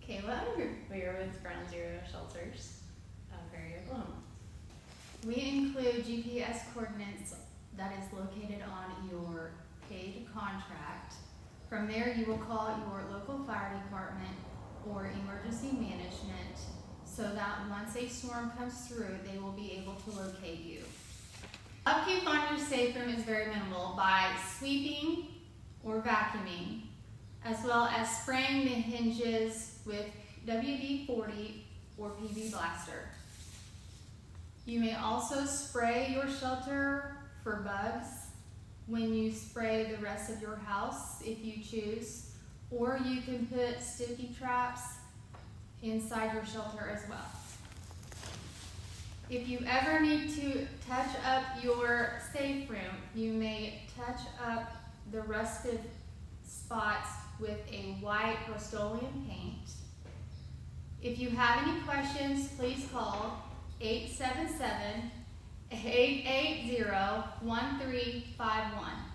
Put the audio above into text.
Kayla, we're with Ground Zero Shelters of Perry, Oklahoma. We include GPS coordinates that is located on your paid contract. From there, you will call your local fire department or emergency management so that once a storm comes through, they will be able to locate you. Upkeep on your safe room is very minimal by sweeping or vacuuming, as well as spraying the hinges with WD-40 or PB Blaster. You may also spray your shelter for bugs when you spray the rest of your house if you choose, or you can put sticky traps inside your shelter as well. If you ever need to touch up your safe room, you may touch up the rusted spots with a white Rust-Oleum paint. If you have any questions, please call 877-880-1351.